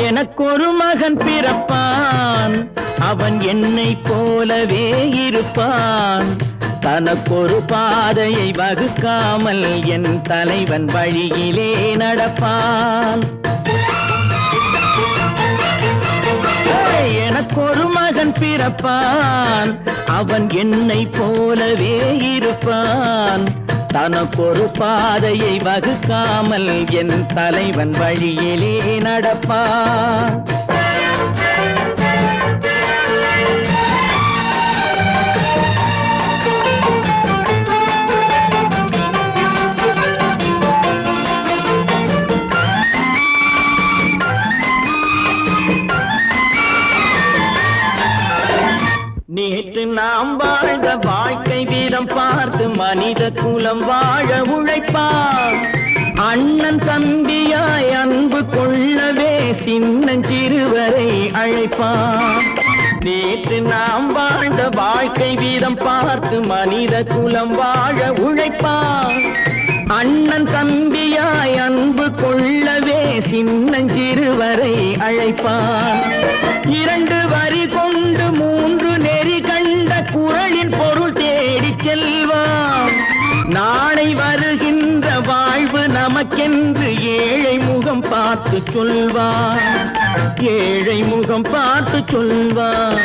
எனக்கொரு மகன் பிறப்பான், அவன் என்னை போலவே இருப்பான். தனக்கொரு பாதையை வகுக்காமல் என் தலைவன் வழியிலே நடப்பான். எனக்கொரு மகன் பிறப்பான், அவன் என்னை போலவே இருப்பான். தனக்கொரு பாதையை வகுக்காமல் என் தலைவன் வழியிலே நடப்பான். நேற்று நாம் வாழ்ந்த வாழ்க்கை வீதம் பார்த்து மனித குலம் வாழ உழைப்பான். அண்ணன் தம்பியாய் அன்பு கொள்ளவே சின்னஞ்சிறுவரை அழைப்பான். நேற்று நாம் வாழ்ந்த வாழ்க்கை வீதம் பார்த்து மனித குலம் வாழ உழைப்பான். அண்ணன் தம்பியாய் அன்பு கொள்ளவே சின்னஞ்சிறுவரை அழைப்பான். 2 வரி கொண்டு 3 நெறி கண்ட குறளின் பொருள் தேடி செல்வான். நாளை வருகின்ற வாழ்வு நமக்கென்று ஏழை முகம் பார்த்து சொல்வான். ஏழை முகம் பார்த்து சொல்வான்.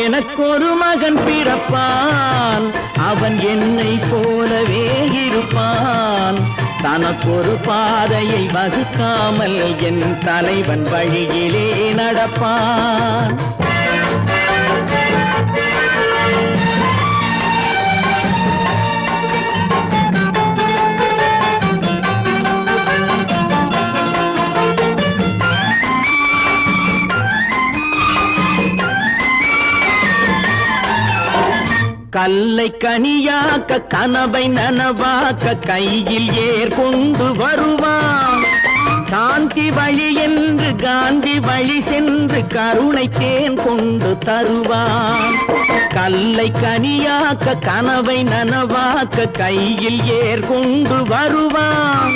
எனக்கொரு மகன் பிறப்பான், அவன் என்னை போலவே இருப்பான். தனக்கொரு பாதையை வகுக்காமல் என் தலைவன் வழியிலே நடப்பான். கல்லை கனியாக்க கனவை நனவாக்க கையில் ஏற்கொண்டு வருவான். சாந்தி வழி என்று காந்தி வழி சென்று கருணை தேன் கொண்டு தருவான். கல்லை கனியாக்க கனவை நனவாக்க கையில் ஏற்கொண்டு வருவான்.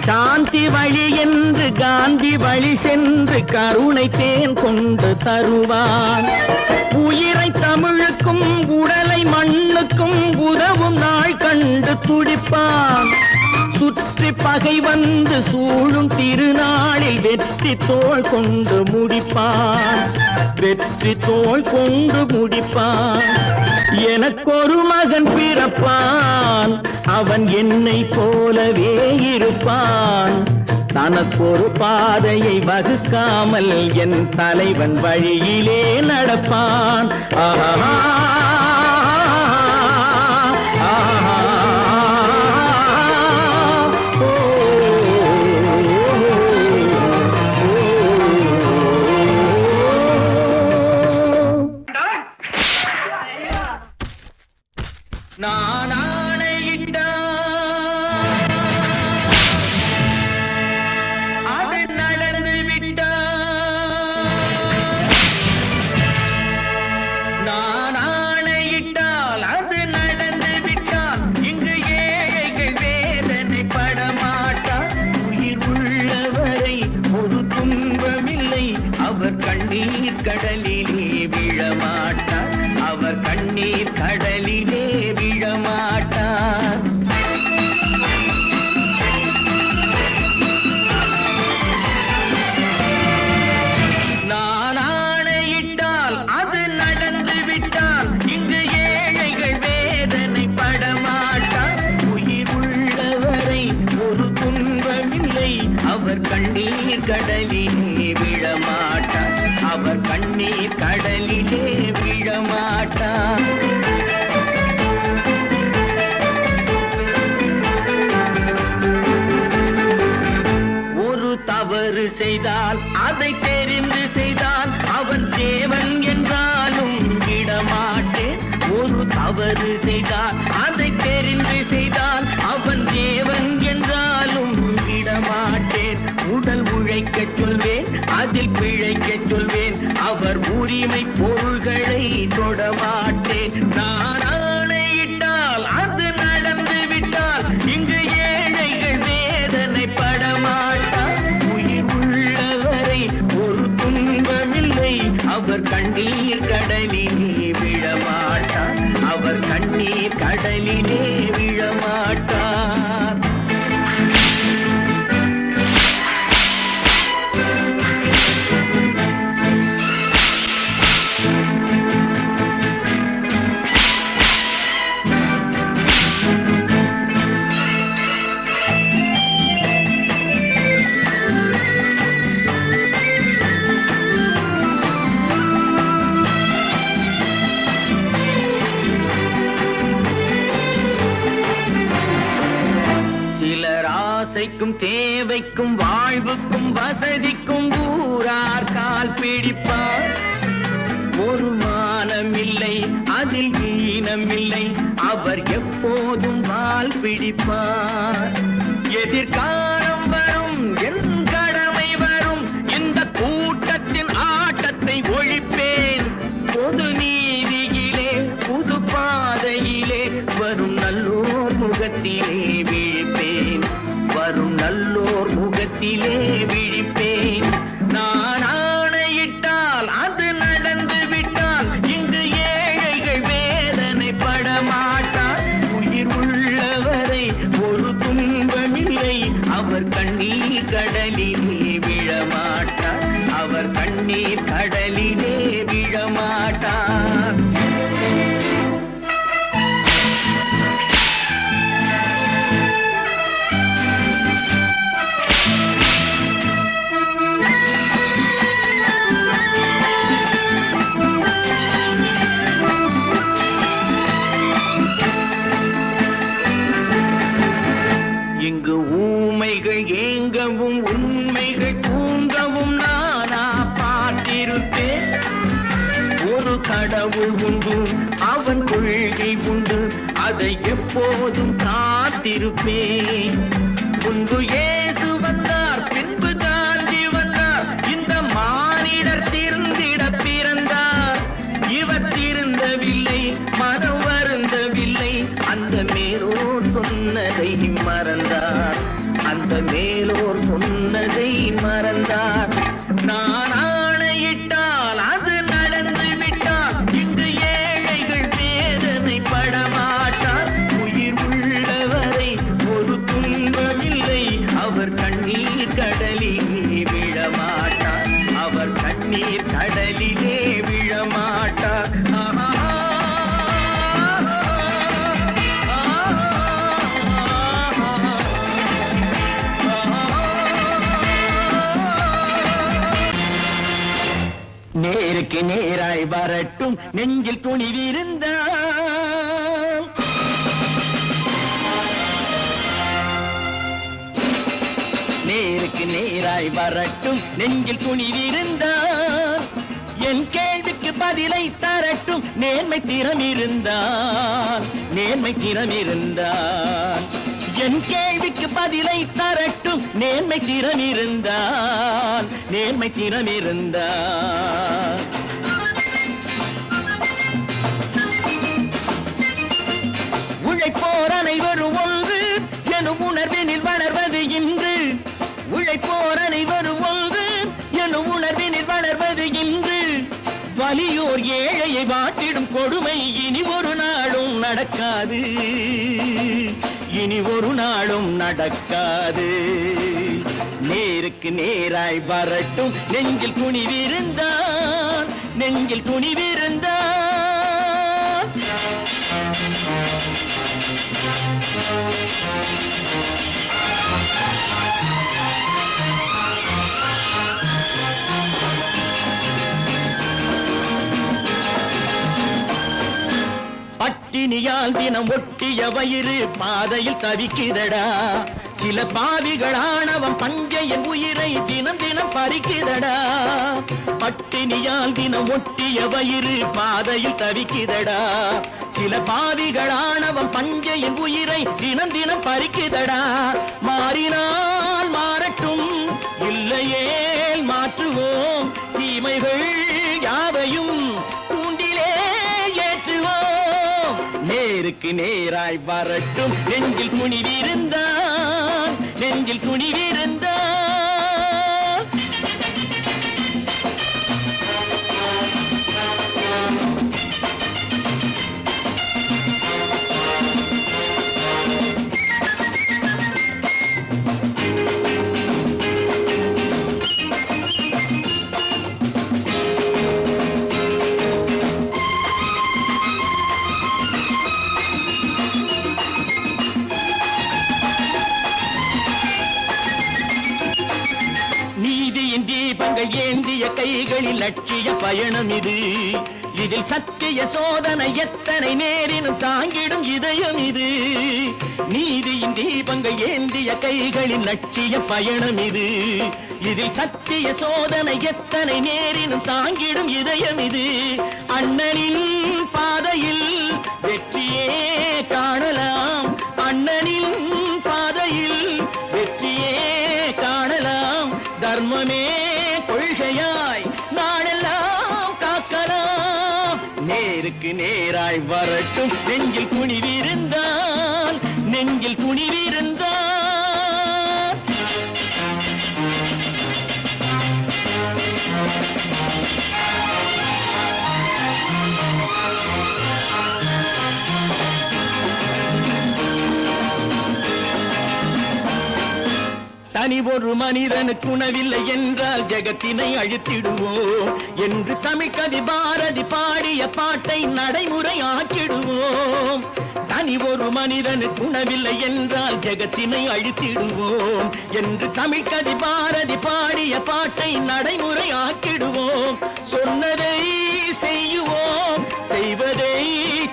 சாந்தி வழி என்று காந்தி வழி சென்று கருணை தேன் கொண்டு தருவான். உயிரை தமிழுக்கும் உடலை மண்ணுக்கும் உதவும் நாள் கண்டு துடிப்பான். சுற்றி பகை வந்து சூழும் திருநாளில் வெற்றி தோள் கொண்டு முடிப்பான். வெற்றி தோள் கொண்டு முடிப்பான். எனக்கொரு மகன் பிறப்பான், அவன் என்னை போலவே இருப்பான். தனக்கொரு பாதையை வகுக்காமல் என் தலைவன் வழியிலே நடப்பான். ஆஹா நான் ஆணையிட்டான், அது நடந்து விட்டான். நான் ஆணையிட்டால் அது நடந்து விட்டால் இங்கு ஏழைகள் வேதனை படமாட்டார். உயிர் உள்ளவரை ஒரு துன்பமில்லை, அவர் கண்ணீர் கடலிலே விழமாட்டார். அவர் கண்ணீர் கடலிலே விழமாட்டார். நான் ஆணையிட்டால் அது நடந்து விட்டால் இங்கு ஏழைகள் வேதனை படமாட்டார். உயிர் உள்ளவரை ஒரு துன்பமில்லை, அவர் கண்ணீர் கடலிலே விழமாட்டார். அவர் கண்ணீர் கடலிலே விழமாட்டார். தீமை பொருள்களை தொடமாட்டேன். நான் ஆணையிட்டால் அது நடந்து விட்டால் இங்கு ஏழைகள் வேதனை படமாட்டார். உயிர் உள்ளவரை ஒரு துன்பமில்லை, அவர் கண்ணீர் கடலிலே விழமாட்டார். அவர் கண்ணீர் கடலிலே விழமாட்டார். ஆசைக்கும் தேவைக்கும் வாழ்வுக்கும் வசதிக்கும் ஊரார் கால் பிடிப்பார். ஒரு மானமில்லை, அதில் ஈனமில்லை, அவர் எப்போதும் வால் பிடிப்பார். எதிர்காலம் வரும், என் கடமை வரும், இந்த கூட்டத்தின் ஆட்டத்தை ஒழிப்பேன். பொது நீதியிலே புது பாதையிலே வரும் நல்லோர் முகத்திலே விழிப்பேன். வரும் நல்லோர் முகத்திலே விழிப்பேன். நான் ஆணையிட்டால் அது நடந்து விட்டால் இங்கு ஏழைகள் வேதனை படமாட்டார். உயிர் உள்ளவரை ஒரு துன்பமில்லை, அவர் கண்ணீர் கடலிலே விழமாட்டார். அவர் கண்ணீர் கடலிலே விழமாட்டார். இங்கு ஊமைகள் ஏங்கவும் உண்மைகள் தூங்கவும் நானா பார்த்திருப்பேன். ஒரு கடவுள் உண்டு, அவன் கொள்கை உண்டு, அதை எப்போதும் காத்திருப்பேன். முன்பு இயேசு வந்தார், பின்பு காந்தி வந்தார், இந்த மானிடர் திருந்திட பிறந்தார். இவர் திருந்தவில்லை, மனம் வருந்தவில்லை, அந்த மேலோர் சொன்னதை மறந்தார். அந்த மேலோர் சொன்னதை மறந்தார். நான் ஆணையிட்டால் அது நடந்து விட்டால் இங்கு ஏழைகள் வேதனை படமாட்டார். உயிர் உள்ளவரை ஒரு துன்பமில்லை, அவர் கண்ணீர் கடலிலே விழமாட்டார். அவர் கண்ணீர் கடலிலே விழமாட்டார். நேருக்கு நேராய் வரட்டும் நெஞ்சில் துணிவிருந்தால். நேருக்கு நேராய் வரட்டும் நெஞ்சில் துணிவிருந்தால். என் கேள்விக்கு பதிலை தரட்டும் நேர்மை திறம் இருந்தால். நேர்மை திறம் இருந்தால் என் கேள்விக்கு பதிலை தரட்டும் நேர்மை திறம் இருந்தால். நேர்மை திறம் இருந்தால் உழைப்போர் அனைவரும் ஒன்று எனும் உணர்வினில் வளர்வது இன்று. உழைப்போர் அனைவரும் ஒன்று எனும் உணர்வினில் வளர்வது இன்று. வலியோர் ஏழையை வாட்டிடும் கொடுமை இனி ஒரு நாளும் நடக்காது. இனி ஒரு நாளும் நடக்காது. நேருக்கு நேராய் வரட்டும் நெஞ்சில் துணிவிருந்தான். நெஞ்சில் துணிவிருந்தான். பட்டினியால் தினம் ஒட்டிய வயிறு பாதையில் தவிக்குதடா. சில பாவிகளானவன் பஞ்சையின் உயிரை தினம் தினம் பறிக்குதடா. பட்டினியால் தினம் ஒட்டிய வயிறு பாதையில் தவிக்குதடா. சில பாவிகளானவன் பஞ்சையின் உயிரை தினம் தினம் பறிக்குதடா. மாறினால் மாறட்டும், இல்லையே மாற்றுவோம். தீமைகள் யாவையும் நேருக்கு நேராய் வரட்டும் நெஞ்சில் துணிவிருந்தான் நெஞ்சில் துணிவிருந்தான் தீபங்கள் ஏந்திய கைகளில் லட்சிய பயணம் இது இதில் சத்திய சோதனை எத்தனை நேரினும் தாங்கிடும் இதயம் இது நீதியின் தீபங்கள் ஏந்திய கைகளில் லட்சிய பயணம் இது இதில் சத்திய சோதனை எத்தனை நேரினும் தாங்கிடும் இதயம் இது அண்ணனின் பாதையில் வெற்றியே காணலாம் அண்ணனின் பாதையில் வெற்றியே காணலாம் தர்மமே கொள்கையாய் நாளெல்லாம் காக்கலாம் நேருக்கு நேராய் வரட்டும் நெஞ்சில் துணிவிருந்தான் நெஞ்சில் துணிவிருந்தான் தனி ஒரு மனிதனுக்கு உணவில்லை என்றால் ஜெகத்தினை அழித்திடுவோம் என்று தமிழ்கவி பாரதி பாடிய பாட்டை நடைமுறையாக்கிடுவோம் தனி ஒரு மனிதனுக்கு உணவில்லை என்றால் ஜெகத்தினை அழித்திடுவோம் என்று தமிழ்கவி பாரதி பாடிய பாட்டை நடைமுறையாக்கிடுவோம் சொன்னதை செய்யுவோம் செய்வதை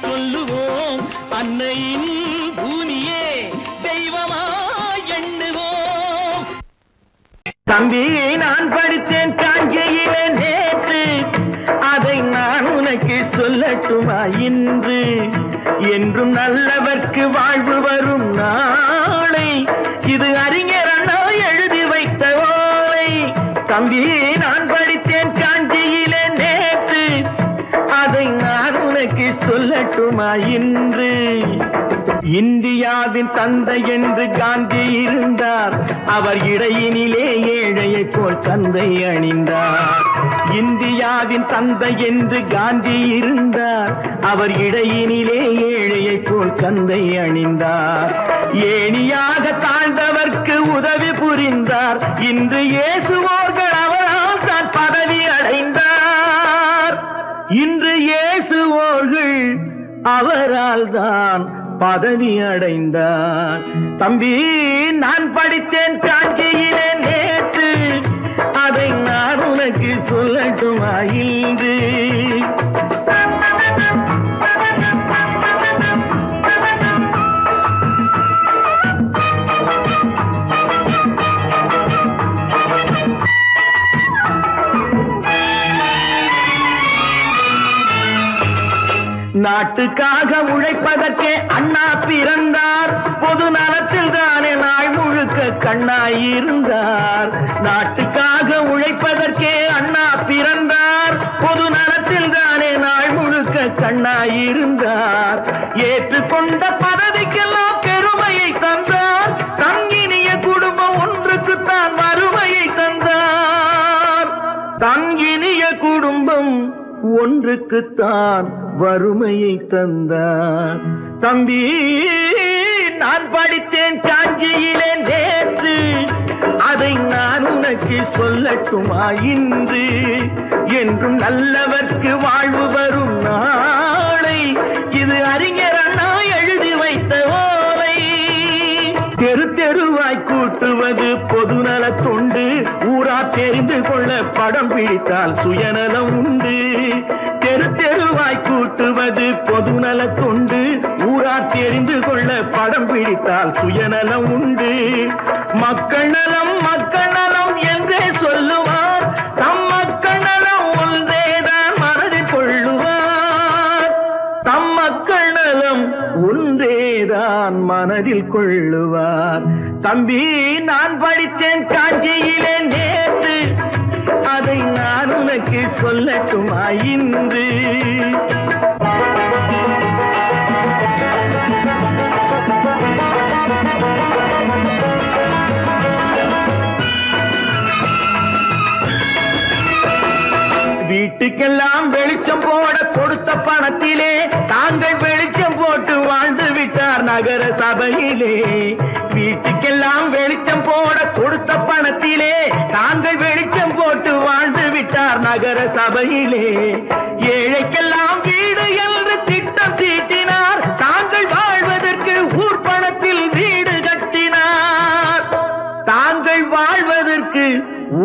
சொல்லுவோம் அன்னையின் பூமியே தெய்வமா தம்பி நான் படித்தேன் காஞ்சியிலே நேற்று அதை நான் உனக்கு சொல்லட்டுமா இன்று என்றும் நல்லவர்க்கு வாழ்வு வரும் நாளை இது அறிஞர் அண்ணா எழுதி வைத்த ஓலை தம்பி நான் படித்தேன் காஞ்சியிலே நேற்று அதை நான் உனக்கு சொல்லட்டுமா இன்று இந்தியாவின் தந்தை என்று காந்தி இருந்தார் அவர் இடையினிலே ஏழையை போல் தந்தை அணிந்தார் இந்தியாவின் தந்தை என்று காந்தி இருந்தார் அவர் இடையினிலே ஏழையை போல் தந்தை அணிந்தார் ஏணியாக தாழ்ந்தவர்க்கு உதவி புரிந்தார் இன்று இயேசுவோர்கள் அவரால் தான் பதவி அடைந்தார் இன்று இயேசுவோர்கள் அவரால் தான் பதவி அடைந்தார் தம்பி நான் படித்தேன் காஞ்சியிலே நேற்று அதை நான் உனக்கு சொல்லட்டுமா இன்று நாட்டுக்காக உழைப்பதற்கே அண்ணா பிறந்தார் பொது நலத்தில் தானே நாள் முழுக்க கண்ணாயிருந்தார் நாட்டுக்காக உழைப்பதற்கே அண்ணா பிறந்தார் பொது நலத்தில் தானே நாள் முழுக்க கண்ணாயிருந்தார் ஏற்றுக்கொண்ட பதவிக்கெல்லாம் பெருமையை தந்தார் தங்கினிய குடும்பம் ஒன்றுக்குத்தான் வறுமையை தந்தார் தங்கினிய குடும்பம் ஒன்றுக்குத்தான் வறுமையை தந்தார் தம்பி நான் படித்தேன் காஞ்சியிலே நேற்று அதை நான் உனக்கு சொல்லட்டுமா இன்று என்றும் நல்லவர்க்கு வாழ்வு வரும் நாளை இது அறிஞர் அண்ணா எழுதி வைத்த ஓலை தெரு தெருவாய் கூட்டுவது பொதுநல தொண்டு ஊரா தெரிந்து கொள்ள படம் பிடித்தால் சுயநலம் உண்டு தெரு தெருவாய் கூட்டுவது பொதுநல தொண்டு ஊரா தெரிந்து கொள்ள படம் பிடித்தால் சுயநலம் உண்டு மக்கள் நலம் என்றே சொல்லுவார் தம் மக்கள் நலம் ஒன்றேதான் மனதில் கொள்ளுவார் தம் மக்கள் நலம் ஒன்றேதான் மனதில் கொள்ளுவார் தம்பி நான் படித்தேன் காஞ்சியிலே நேற்று அதை நான் உனக்கு சொல்லட்டுமா இன்று வீட்டுக்கெல்லாம் வெளிச்சம் போட கொடுத்த பணத்திலே தாங்கள் வெளிச்சம் போட்டு வாழ்ந்து விட்டார் நகர சபையிலே. வீட்டுக்கெல்லாம் வெளிச்சம் போட கொடுத்த பணத்திலே தாங்கள் வெளிச்சம் போட்டு வாழ்ந்து விட்டார் நகர சபையிலே. ஏழைக்கெல்லாம் வீடு என்று திட்டம் தீட்டினார், தாங்கள் வாழ்வதற்கு ஊர் பணத்தில் வீடு கட்டினார். தாங்கள் வாழ்வதற்கு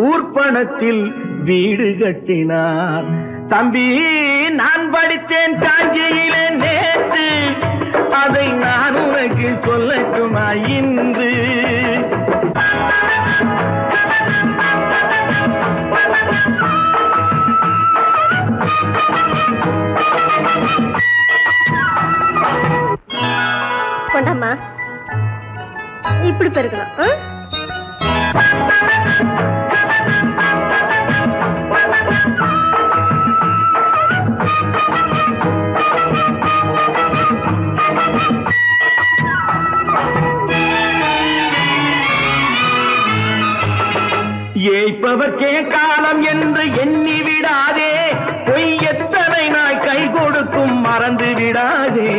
ஊர் பணத்தில் வீடு கட்டினார். தம்பி, நான் படித்தேன் காஞ்சியிலே நேற்று, அதை நான் உனக்கு சொல்லட்டுமா இன்று? கொண்டாமா, இப்படி பெருக்கணும். ஏய்ப்பவர்க்கே காலம் என்று எண்ணி விடாதே, பொய் எத்தனை நாய் கை கொடுக்கும் மறந்து விடாதே.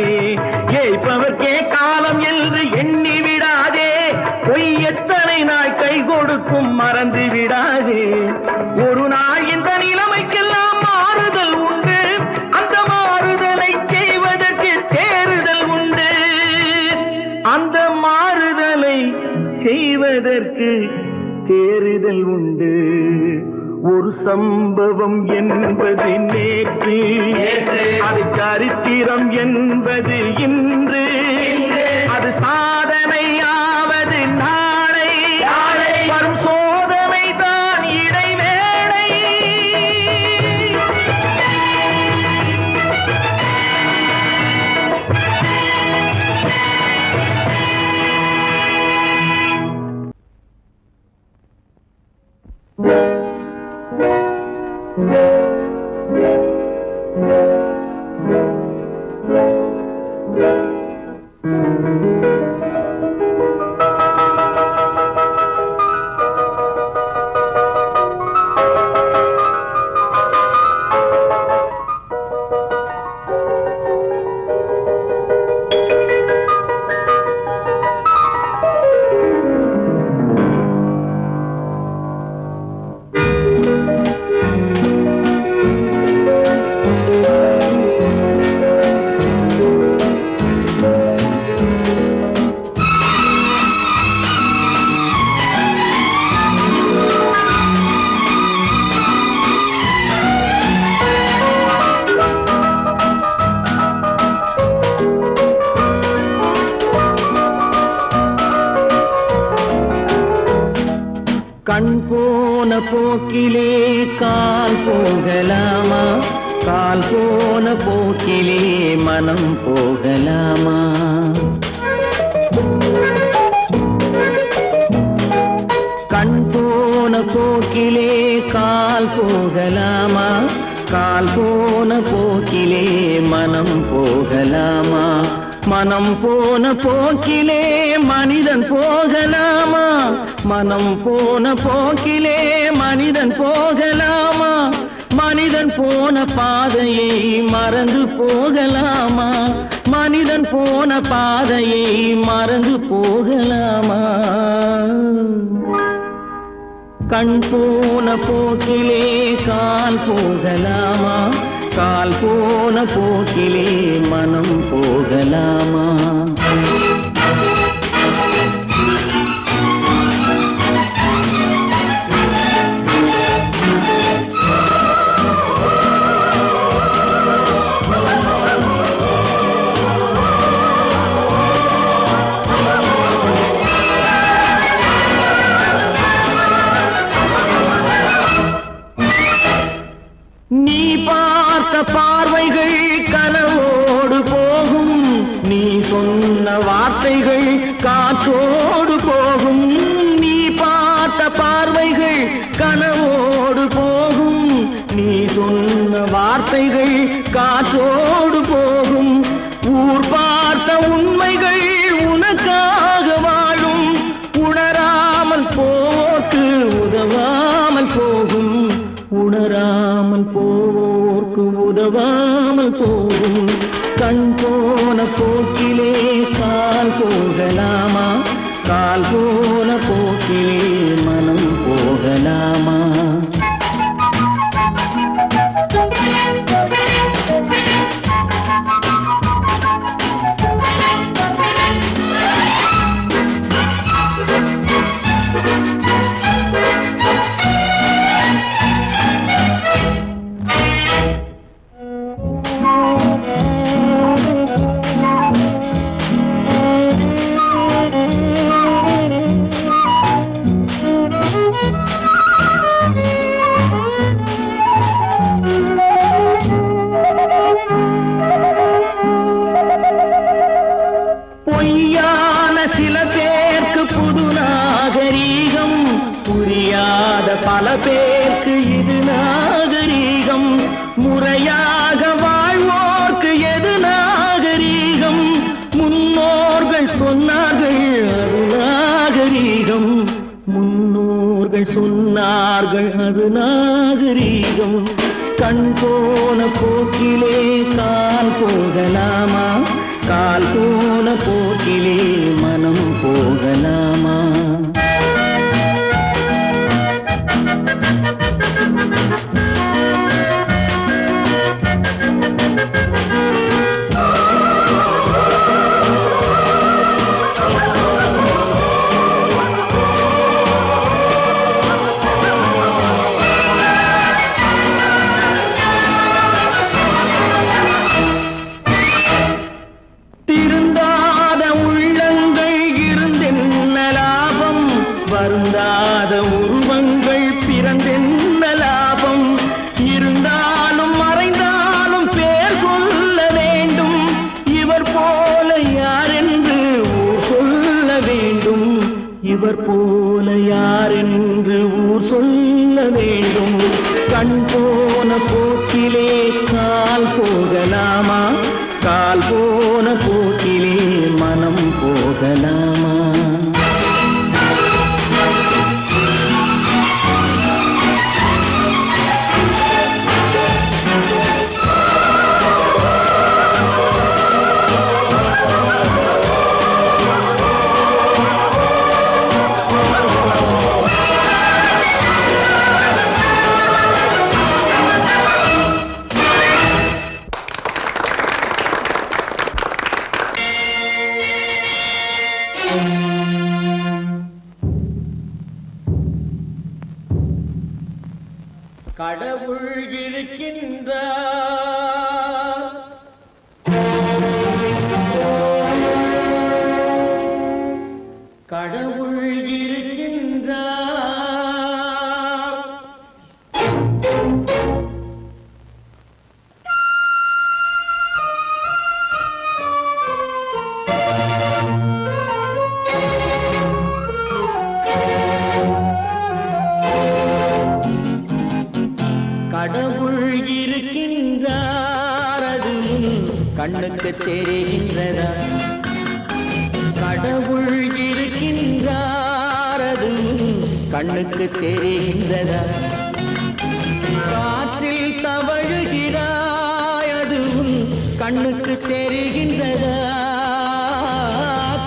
ஏய்ப்பவர்க்கே காலம் என்று எண்ணி விடாதே, பொய் எத்தனை நாய் கை கொடுக்கும் மறந்து விடாதே. ஒரு நாள் இந்த நிலைமைக்கெல்லாம் மாறுதல் உண்டு, அந்த மாறுதலை செய்வதற்கு தேறுதல் உண்டு. அந்த மாறுதலை செய்வதற்கு தேறுதல் உண்டு. ஒரு சம்பவம் என்பது நேற்று, அது சரித்திரம் என்பது இன்று, அது சாதனையாவது நாளை, வரும் சோதனை தான் இடைவேளை. கண் போன போக்கிலே கால் போகலாமா, கால் போன போக்கிலே மனம் போகலாமா? கண் போன போக்கிலே கால் போகலாமா, கால் போன போக்கிலே மனம் போகலாமா? மனம் போன போக்கிலே மனிதன் போகலாமா, மனம் போன போக்கிலே மனிதன் போகலாமா? மனிதன் போன பாதையை மறந்து போகலாமா, மனிதன் போன பாதையை மறந்து போகலாமா? கண் போன போக்கிலே கால் போகலாமா, கால் போன போக்கிலே மனம் போகலாமா? நீ பார்த்த பார்வைகள் கனவோடு போகும், நீ சொன்ன வார்த்தைகள் காற்றோடு போகும். நீ பார்த்த பார்வைகள் கனவோடு போகும், நீ சொன்ன வார்த்தைகள் காற்றோடு போகும். ஊர் பார்த்த உண்மைகள் உனக்காக வாழும், உணராமல் போக்கு உதவாமல் போகும், உணராமல் போவோம் உதவாமல் போகும். கண் போன போக்கிலே கால் போகலாமா? கால் போன போக்கிலே மனம் போகலாமா? பொய்யான சில பேருக்கு புது நாகரீகம், புரியாத பல பேருக்கு இது நாகரீகம். முறையாக வாழ்வோர்க்கு எது நாகரீகம்? முன்னோர்கள் சொன்னார்கள் அது நாகரீகம். முன்னோர்கள் சொன்னார்கள் அது நாகரீகம். கண் போன போக்கிலே கால் போகலாமா? கால் போன போக்கிலே மனம் போகலாமா? திருந்தாத உள்ளங்கள் இருந்தென்ன லாபம்? வருந்தாத உருவங்கள் பிறந்தென்ன லாபம்? இருந்தாலும் மறைந்தாலும் பேர் சொல்ல வேண்டும். இவர் போல யாரென்று ஊர் சொல்ல வேண்டும். இவர் போல யாரென்று ஊர் சொல்ல வேண்டும். கண் போன போக்கிலே கால் போகலாமா? கால் போன போக்கிலே மனம் போகலாமா? கடவுள் இருக்கின்றார், கடவுள் இருக்கின்றார். கடவுள் இருக்கின்றார், அது கண்ணுக்கு தெரிகின்றதா? கடவுள் இருக்கின்றார், அது கண்ணுக்கு தெரிகின்றதா? காற்றில் தவழுகிறாய், அது கண்ணுக்கு தெரிகின்றதா?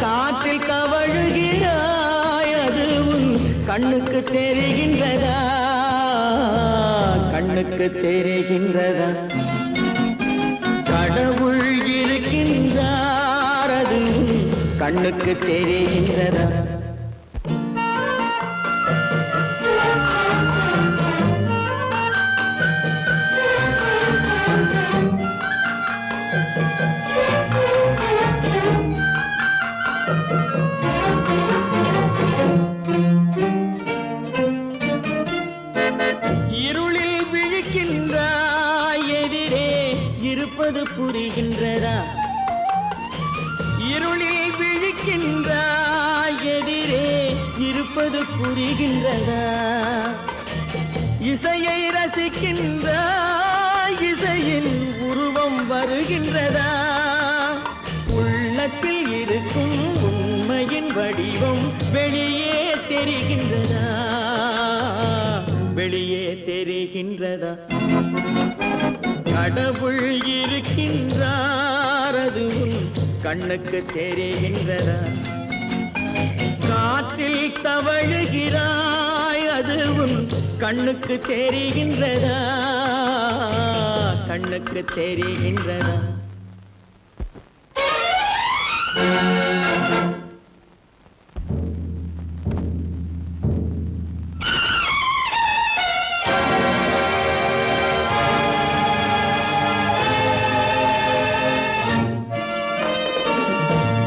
காற்றில் தவழுகிறாய், அது கண்ணுக்கு தெரிகின்றதா? கண்ணுக்கு தெரிகின்றதா? கடவுள் இருக்கின்றார், அது கண்ணுக்கு தெரிகின்றதா? இருளில் விழிக்கின்றாய், எதிரே இருப்பது புரிகின்றதா? இருளில் விழிக்கின்றாய், எதிரே இருப்பது புரிகின்றதா? இசையை ரசிக்கின்றாய், இசையின் உருவம் வருகின்றதா? உள்ளத்தில் இருக்கும் உண்மையின் வடிவம் வெளியே தெரிகின்றதா? வெளியே தெரிகின்றதா? கடவுள் இருக்கின்றார் அது உன் கண்ணுக்கு தெரிகின்றதா? காற்றில் தவழுகிறாய் அது உன் கண்ணுக்கு தெரிகின்றதா? கண்ணுக்கு தெரிகின்றதா?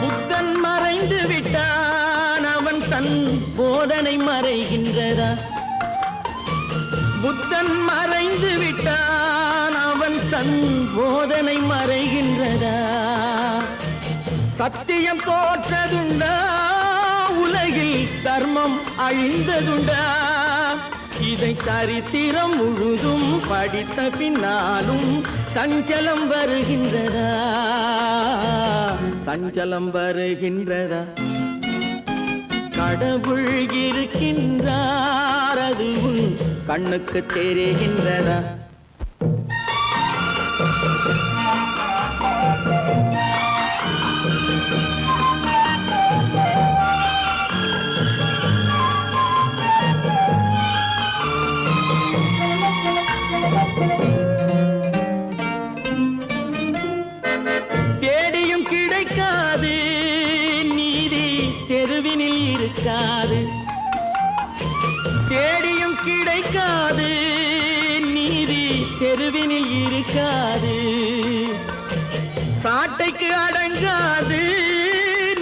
புத்தன் மறைந்து விட்டான் அவன் தன் போதனை மறைகின்றதா? புத்தன் மறைந்து விட்டான் அவன் தன் போதனை மறைகின்றதா? சத்தியம் தோற்றதுண்டா? உலகில் தர்மம் அழிந்ததுண்டா? இதை சரித்திரம் முழுதும் படித்த பின்னாலும் சஞ்சலம் வருகின்றதா? சஞ்சலம் வருகின்றதா? கடவுள் இருக்கின்றார் அது உன் கண்ணுக்கு தெரிகின்றதா? தேடியும் கிடைக்காது நீதி தெருவினில் இருக்காது. தேடியும் கிடைக்காது நீதி தெருவினில் இருக்காது. சாட்டைக்கு அடங்காது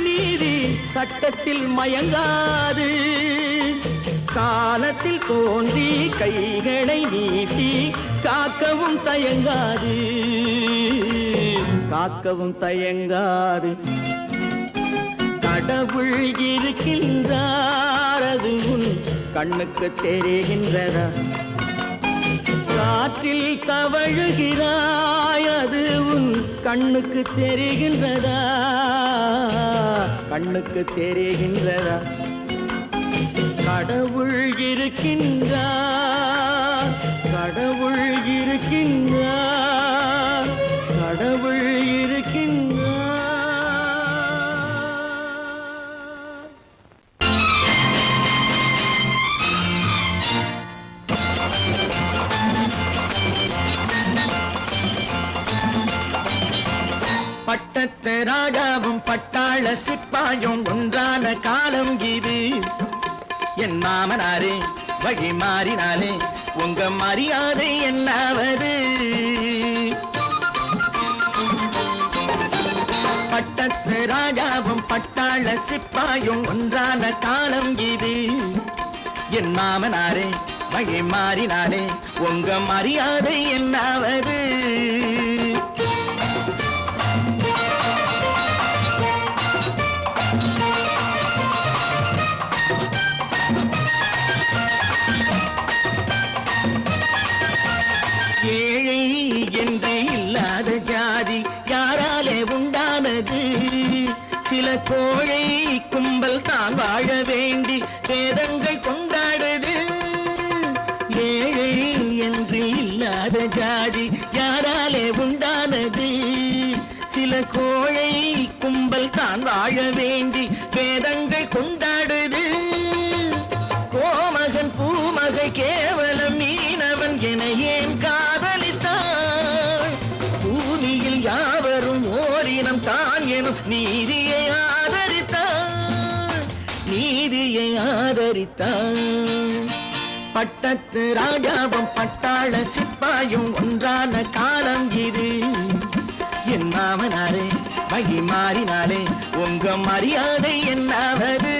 நீதி சட்டத்தில் மயங்காது. காலத்தில் தோன்றி கைகளை நீட்டி காக்கவும் தயங்காது. காக்கவும் தயங்காது. கடவுள் இருக்கின்றார் அது உன் கண்ணுக்கு தெரிகின்றதா? காற்றில் தவழுகிறாய் அது உன் கண்ணுக்கு தெரிகின்றதா? கண்ணுக்கு தெரிகின்றதா? கடவுள் இருக்கின்றார். கடவுள் இருக்கின்றார். கடவுள் இருக்கின்றார். பட்டத்து ராஜாவும் பட்டாள சிப்பாயும் ஒன்றான காலம் இது. என் மாமனாரே வழி மாறினாலே உங்க மரியாதை என்னாவது? பட்டத்து ராஜாவும் பட்டாள சிப்பாயும் ஒன்றான காலம் இது. என் மாமனாரே வழி மாறினாலே உங்க மரியாதை என்னாவது? ஏழை என்று இல்லாத ஜாதி யாராலே உண்டானது? சில கோழை கும்பல் தான் வாழ வேண்டி வேதங்கள் கொண்டாடுது. ஏழை என்று இல்லாத ஜாதி யாராலே உண்டானது? சில கோழை கும்பல் தான் வாழ வேண்டி வேதங்கள் கொண்டாடுது. கோமகன் பூமகை கேவலம் மீனவன் என ஏன் காதலித்தான்? பூமியில் யாவரும் ஓரினம் தான் எனும் நீதியை ஆதரித்தான். நீதியை ஆதரித்தான். பட்டத்து ராஜாவும் பட்டாள சிப்பாயும் ஒன்றான காலம் இது. என் மாமனாரே வழி மாறினாலே உங்க மரியாதை என்னாவது?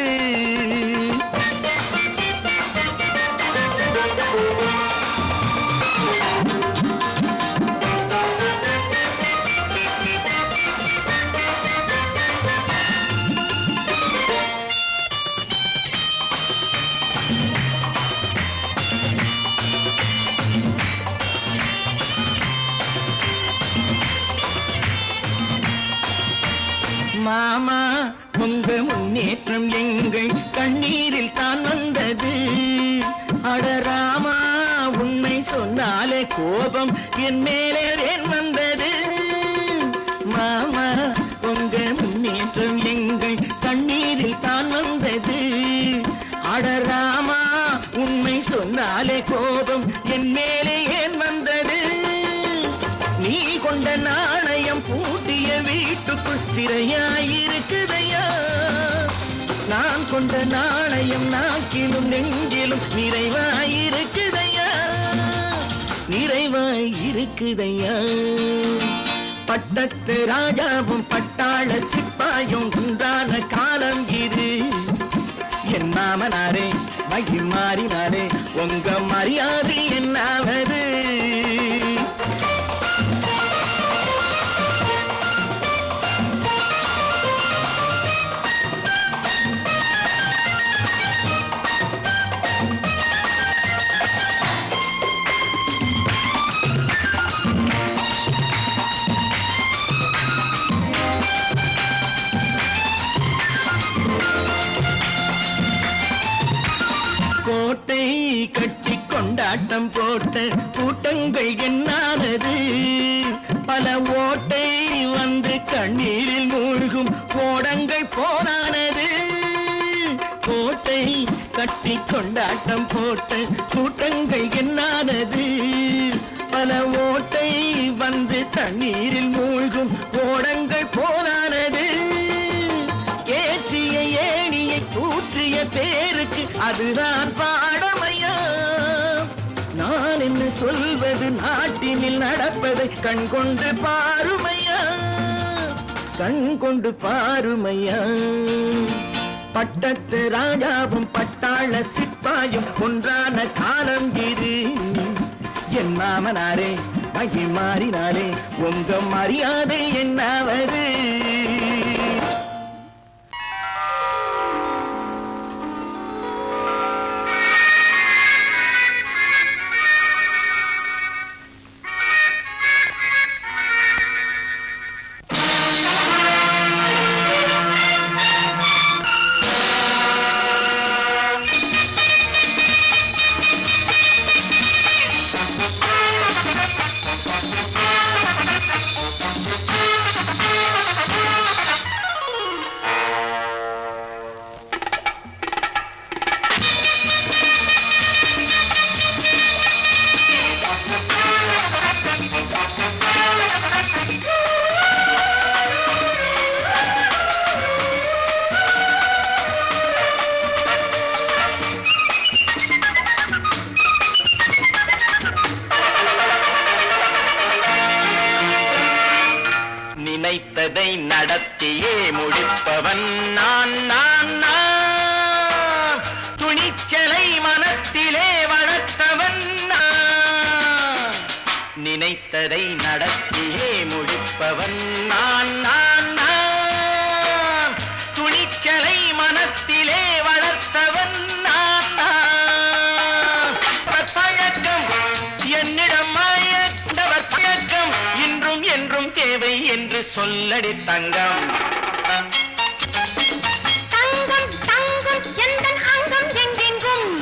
மாமா உங்க முன்னேற்றம் எங்கள் கண்ணீரில் தான் வந்தது. அடராமா உண்மை சொன்னாலே கோபம் என் மேலே நிறையாயிருக்குதையா நான் கொண்ட நாணயம் நாக்கிலும் நெஞ்சிலும் நிறைவாயிருக்குதையா நிறைவாயிருக்குதையா பட்டத்து ராஜாவும் பட்டாள சிப்பாயும் உண்டான காலம் இது என் மாமனாரே மகிமாறினாரே உங்க மரியாதை என்னாவது கோட்டை கட்டி கொண்டாட்டம் போட்ட கூட்டங்கள் என்னானது பல ஓட்டை வந்து கண்ணீரில் மூழ்கும் கோடங்கள் போனானது கோட்டை கட்டி கொண்டாட்டம் போட்ட கூட்டங்கள் என்னானது பல ஓட்டை வந்து தண்ணீரில் மூழ்கும் கோடங்கள் போனானது ஏற்றிய ஏணியை தூற்றிய பேருக்கு அதுதான் பாடமையா நான் என்ன சொல்வது நாட்டினில் நடப்பதை கண் கொண்டு பாருமையா கண் கொண்டு பாருமையா பட்டத்து ராஜாவும் பட்டாள சிப்பாயும் ஒன்றான காலம் இது என் மாமனாரே மகிமாறினாரே உங்க மரியாதை என்னாவது நினைத்ததை நடத்தியே முடிப்பவன் நான் நான் நான் துணிச்சலை மனத்திலே வளர்த்தவன் நான் நினைத்ததை நடத்தியே முடிப்பவன் நான் நான் நான் துணிச்சலை மனத்திலே வளர்த்தவன் நான் நான் பழக்கம் என்னிடம் மாயவர் பழக்கம் இன்றும் என்றும் தேவை என்று சொல்லடி தங்கம் தங்கம் தங்கம் எந்தன் அங்கம் எங்கெங்கும்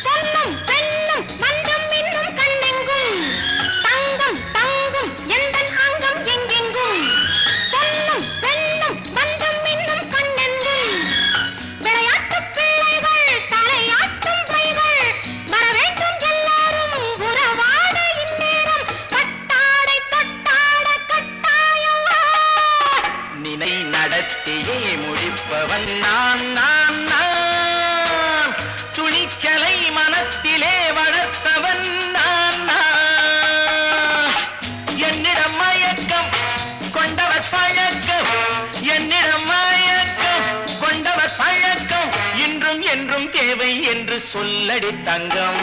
பொன்னும் பெண்ணும் மன்றம் இன்னும் கண்ணெங்கும் தங்கம் தங்கம் எந்தன் அங்கம் எங்கெங்கும் பொன்னும் பெண்ணும் மன்றம் இன்னும் கண்ணெங்கும் விளையாட்டு பிள்ளைகள் தலையாட்டும் பைகள் வர வேண்டும் எல்லாரும் உறவாட இந்நேரம் கட்டாடை தொட்டாட கட்டாயவா நினை நடத்தியே முடிப்பவன் நான் நான் நான் துணிச்சலை மனத்திலே வளர்த்தவன் நான் நான் என்னிடம் மயக்கம் கொண்டவர் பழக்கம் என்னிடம் மயக்கம் கொண்டவர் பழக்கம் இன்றும் என்றும் தேவை என்று சொல்லடி தங்கம்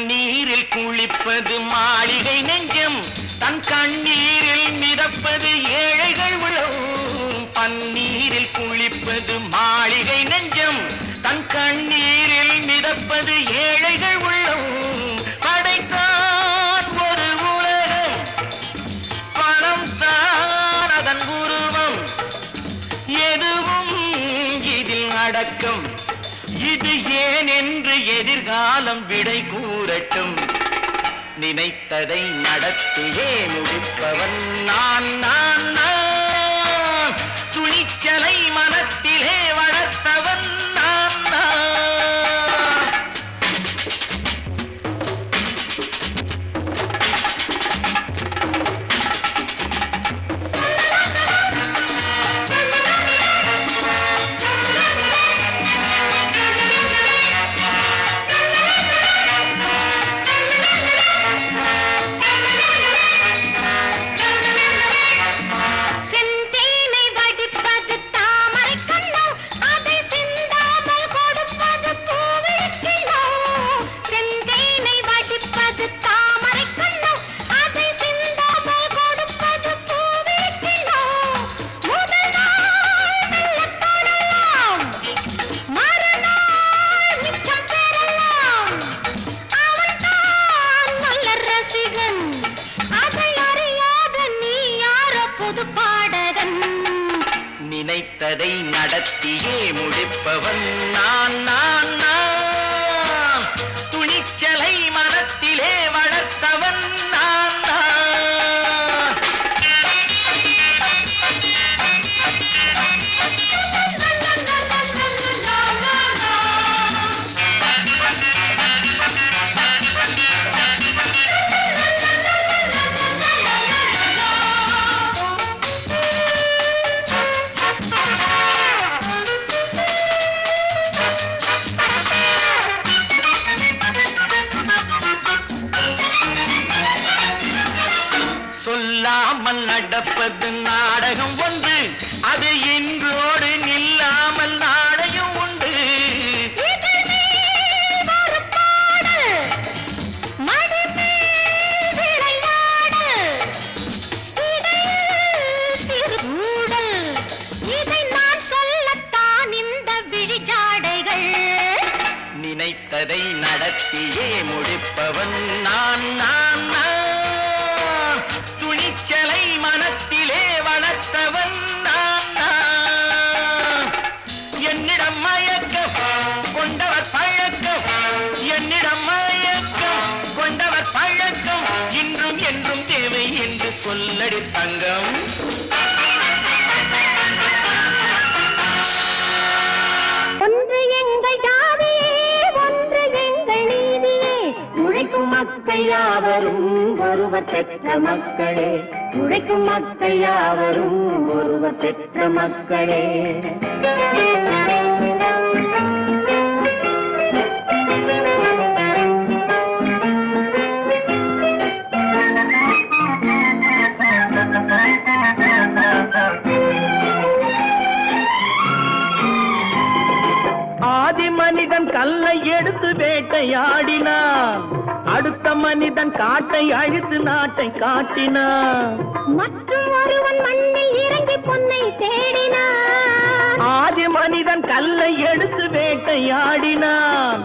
நீரில் குளிப்பது மாளிகை நெஞ்சம் தன் கண்ணீரில் மிதப்பது ஏழைகள் உளம் பன்னீரில் குளிப்பது மாளிகை நெஞ்சம் தன் கண்ணீரில் மிதப்பது ஏழைகள் உள்ளம் படைத்தான் ஒரு உலகம் பணம் தான் அதன் உருவம் எதுவும் இதில் அடக்கம் இது ஏன் என்று இன்று எதிர்காலம் விடை கூறட்டும். நினைத்ததை நடத்தியே முடிப்பவன் நான் நான் நான். துணிச்சலை மனத்திலே வளர்த்தவன் நான் நான். நினைத்ததை நடத்தியே முடிப்பவன் நான் நான் நான். துணிச்சலை மனத்திலே வளர்த்தவன் நான் நான். சொல்லாமல் நடப்பது நாடகம் ஒன்று, அது இன்றோடு நில்லாமல் நாடையும் உண்டு. இதை நான் சொல்லத்தான் இந்த விழிஜாடைகள். நினைத்ததை நடத்தியே முடிப்பவன் நான் நான் நான். துணிச்சலை மனத்திலே வளர்த்தவன் நான் நான். என்னிடம் மயக்கம் கொண்டவர் பழக்கம், என்னிடம் மயக்கம் கொண்டவர் பழக்கம், இன்றும் என்றும் தேவை என்று சொல்லடி தங்கம். ஒன்று எங்கள் ஜாதியே, ஒன்று எங்கள் நீதியே. உழைக்கும் மக்கள் யாவரும் ஒருவர் பெற்ற மக்களே. உழைக்கும் மக்கள் யாவரும் ஒருவர் பெற்ற மக்களே. ஆதி மனிதன் கல்லை எடுத்து வேட்டையாடினான், அடுத்த மனிதன் காட்டை அழித்து நாட்டை காட்டினான். மற்றும் ஒருவன் மண்ணில் இறங்கி பொன்னை தேடினான். ஆதி மனிதன் கல்லை எடுத்து வேட்டையாடினான்,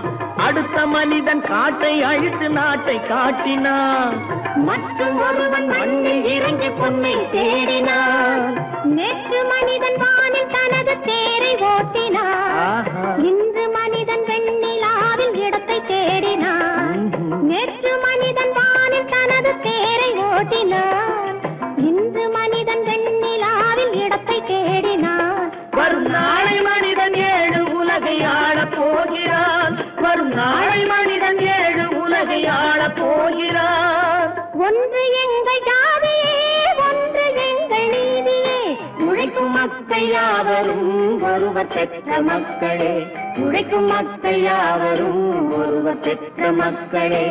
அடுத்த மனிதன் காட்டை அழித்து நாட்டை காட்டினான். மற்றும் ஒருவன் மண்ணில் இறங்கி பொன்னை தேடினான். நேற்று மனிதன் வானில் தனது தேரை ஓட்டினான். இன்று மனிதன் வெண்ணிலாவில் இடத்தை தேடினான். நேற்று மனிதன் வானில் தனது தேரை ஓட்டினான். இன்று மனிதன் வெண்ணிலாவில் இடத்தை தேடினான். வரும் நாளை மனிதன் 7 உலகை ஆளப் போகிறான். வரும் நாளை மனிதன் 7 உலகை ஆளப் போகிறான். ஒன்று எங்கள் ஜாதியே, ஒன்று எங்கள் நீதியே. உழைக்கும் மக்கள் யாவரும் ஒருவர் பெற்ற மக்களே. உழைக்கும் மக்கள் யாவரும் ஒருவர் பெற்ற மக்களே.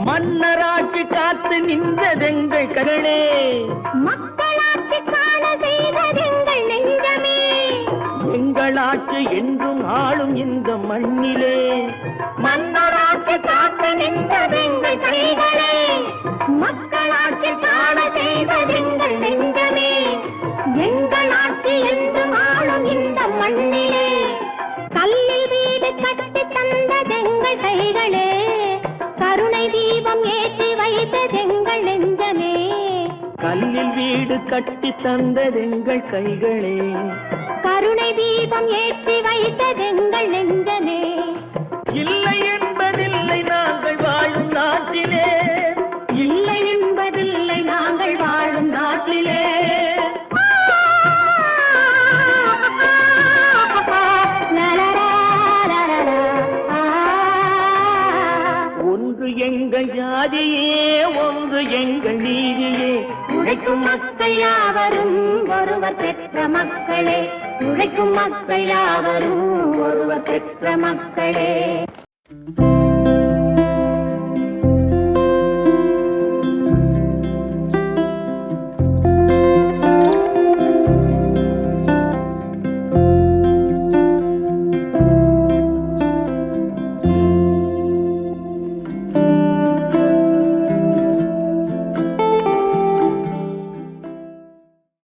மன்னராட்சி காத்து நின்றதெங்கள் கருணே, மக்களாட்சி காண செய்வதெங்கள் நெஞ்சமே. எங்களாட்சி என்றும் ஆளும் இந்த மண்ணிலே. மன்னராட்சி காத்து நின்றதெங்கள் கைகளே. மக்களாட்சி காண செய்வதெங்கள் நெஞ்சமே. எங்கள் ஆட்சி என்றும் ஆளும் இந்த மண்ணிலே. கல்லில் வீடு கட்டி தந்ததெங்கள் கைகளே, கருணை தீபம் ஏற்றி வைத்ததெங்கள் நெஞ்சமே. இல்லை என்பதில்லை நாங்கள் வாழும் நாட்டிலே, இல்லை என்பதில்லை நாங்கள் வாழும் நாட்டிலே. ஒன்று எங்கள் ஜாதியே, ஒன்று எங்கள் நீதியே. உழைக்கும் மக்கள் யாவரும் ஒருவர் பெற்ற மக்களே, உழைக்கும் மக்கள் யாவரும் ஒருவர் பெற்ற மக்களே.